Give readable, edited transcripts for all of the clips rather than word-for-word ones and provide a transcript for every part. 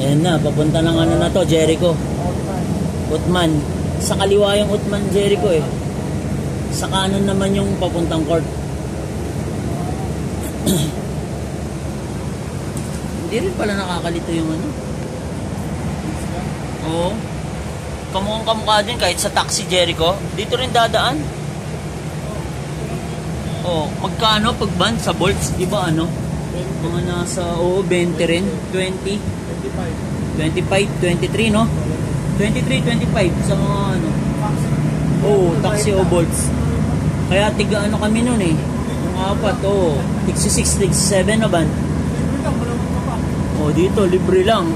Ayan na, papunta ng ano na to, Jericho. Utman. Sa kaliwa yung Utman, Jericho eh. Sa kanan naman yung papuntang court. Hindi rin pala nakakalito yung ano. Oo. Kamukhang kamukha din kahit sa taxi, Jericho. Dito rin dadaan. Oh, magkano pag ban sa Bolts, di ba ano? Mga nasa 20 rin, 20, 25, 23, no? 23, 25 sa mga ano. Oh, taxi o Bolts. Kaya tiga ano kami noon eh. Yung apat, oh, tig 6, tig 7 na ban. Oh, dito libre lang.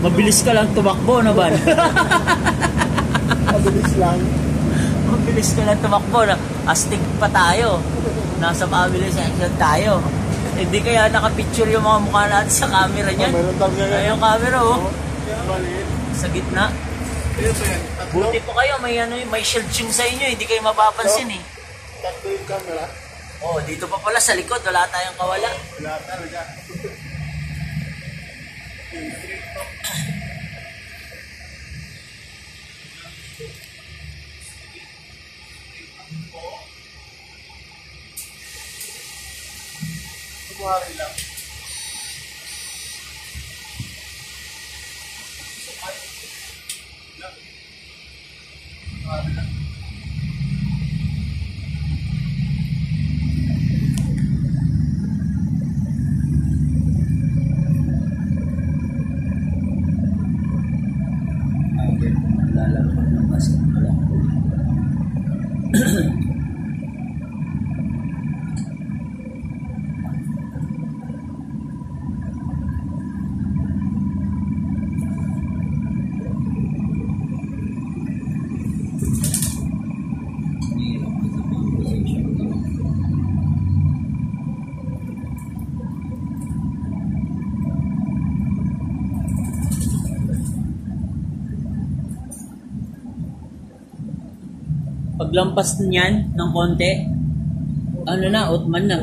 Mabilis ka lang tumakbo na ban. Mabilis lang. Mabilis ka lang tumakbo na. Astig pa tayo. Nasa family section tayo. Hindi kaya nakapicture yung mga mukha natin sa camera niyan. Ay, yung camera, oh. Sa gitna. Buti po kayo, may shield yung sa inyo. Hindi kayo mapapansin eh. Takto yung camera. Oh, dito pa pala sa likod. Wala tayong kawala. Wala talaga. Kumari lang. Lalakad ng bus. Paglampas niyan ng konti, ano na, Utman na.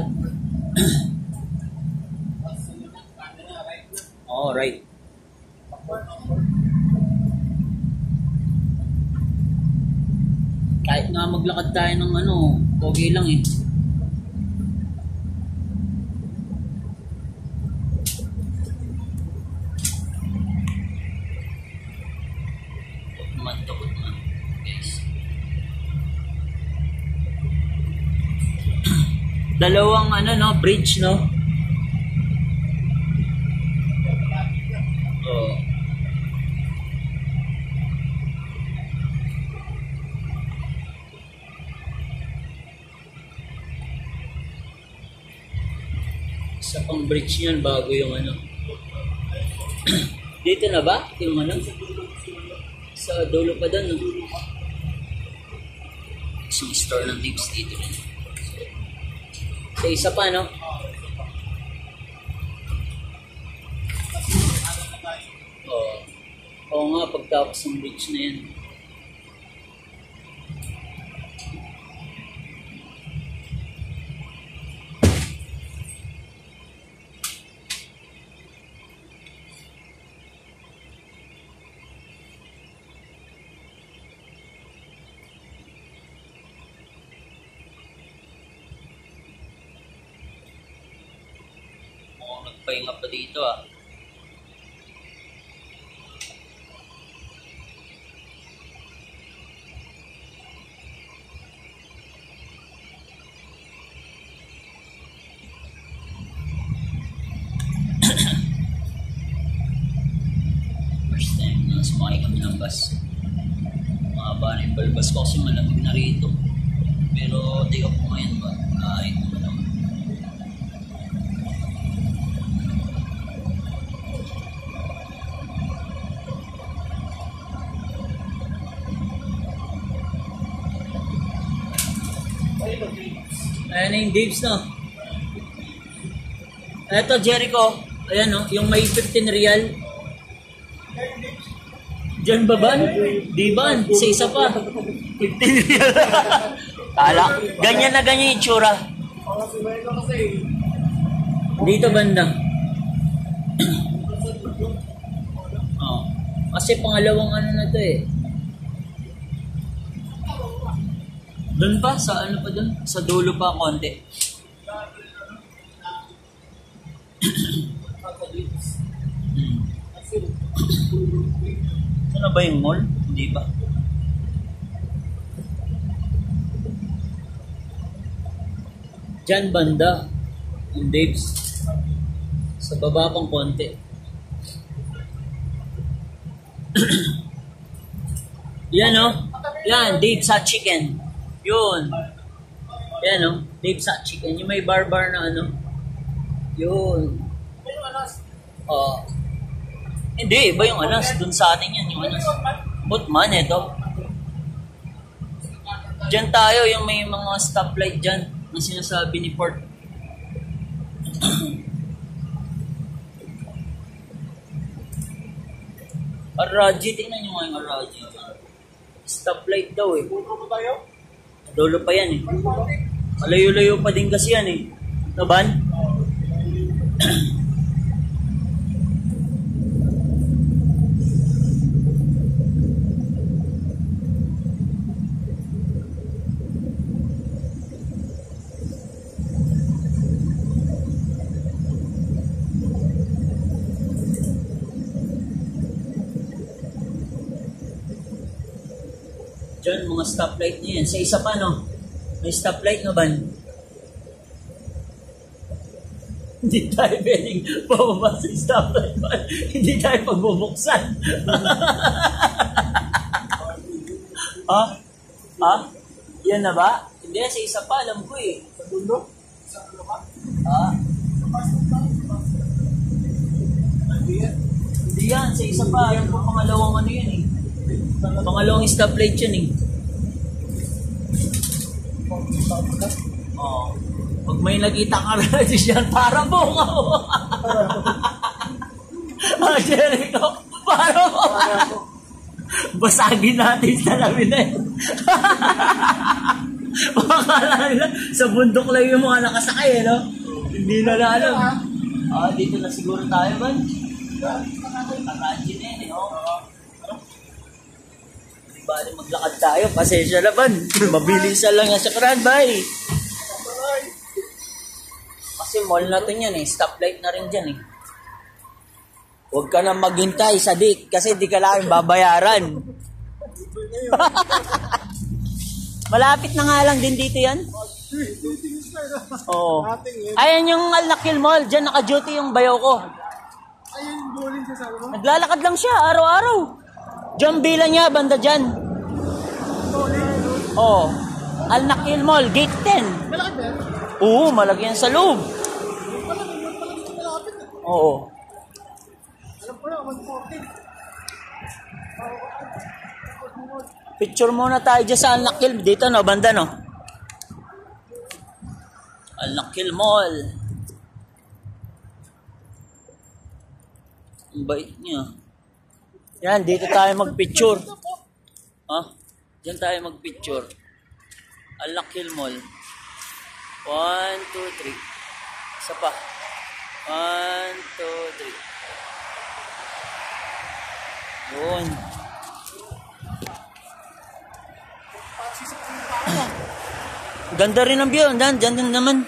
Oh, right. Kahit nga maglakad tayo ng ano, okay lang eh. Utman to, Utman. Guys. Dalawang ano no, bridge no. Oh. Isa pang bridge yan bago yung ano. Dito na ba? Yung ano? Sa dulo pa doon no. Isang store ng tips dito rin. So, isa pa, no? Oo. Oo nga, pagtapos ng bridge na yan. Nagpahinga pa dito ah. First time na sumakay kami ng bus. Mahaba na yung balbas ko kasi malamig na rito. Pero day off ko ngayon ba? Kahit naman naman. Ayan na yung Dave's no. Eto Jericho. Ayan no, yung may 15 real. Diyan ba ban? Di ban, sa isa pa. 15 real. Kala, ganyan na ganyan yung itsura. Dito banda. Kasi pangalawang ano na to eh. Doon pa? Sa ano pa doon? Sa dulo pa konti. Ito na ba yung mall? Hindi ba? Diyan banda. Yung Dave's. Sa baba pang konti. Yan o. Yan, Dave's Hot Chicken. Yun. Yan o. Dave's Hot Chicken. Yung may bar-bar na ano. Yun. Hindi, iba yung anas. Dun sa atin yan, yung anas. Butman, eto. Diyan tayo, yung may mga stoplight dyan na sinasabi ni Port. Araji, tingnan nyo nga yung Araji. Stoplight daw eh. Dulo pa yan eh. Malayo-layo pa din kasi yan eh. Naban? Diyan, mga stoplight niya yan. Sa isa pa, no? May stoplight na ban? Hindi tayo pwedeng pababa sa stoplight ban. Hindi tayo pagbubuksan. Ha? Ha? Yan na ba? Hindi, sa isa pa, alam ko eh. Sa dulo? Sa dulo ka? Ha? Hindi yan, sa isa pa. Yan po pangalawang ano yan eh. Pangalawang stoplight yan eh. Oo. Pag may nakita ka na dyan, para bungaw. Jericho, para bungaw. Basagin natin sa lamin na yun. Makakala nila, sa bundok lang yung mga nakasakay eh, no? Hindi na alam. Dito na siguro tayo, man. Naka-engine na yun eh, oh. Bali maglakad tayo, pasensya naman. Mabilisan lang yan sa Kranbay. Kasi mall na to yan eh, stoplight na rin dyan eh. Huwag ka na maghintay sa dik kasi di ka lang babayaran. Malapit na nga lang din dito yan. Oo. Ayan yung Al-Nakil Mall, dyan naka-duty yung bayaw ko. Ayun, bowling siya sa mo? Naglalakad lang siya, araw-araw. Diyan bila niya, banda dyan. Oo. Al-Nakil Mall, gate 10. Malaki ba? Oo, malaki yan sa loob. Malapit na. Oo. Alam ko lang, 140. Picture muna tayo dyan sa Al-Nakil. Dito no, banda no. Al-Nakil Mall. Ang bait niya. Yan, dito tayo magpicture. Ha? Diyan tayo magpicture. Al-Nakil Mall. 1, 2, 3. Isa pa. 1, 2, 3. Yun. Ganda rin ang view. Diyan naman.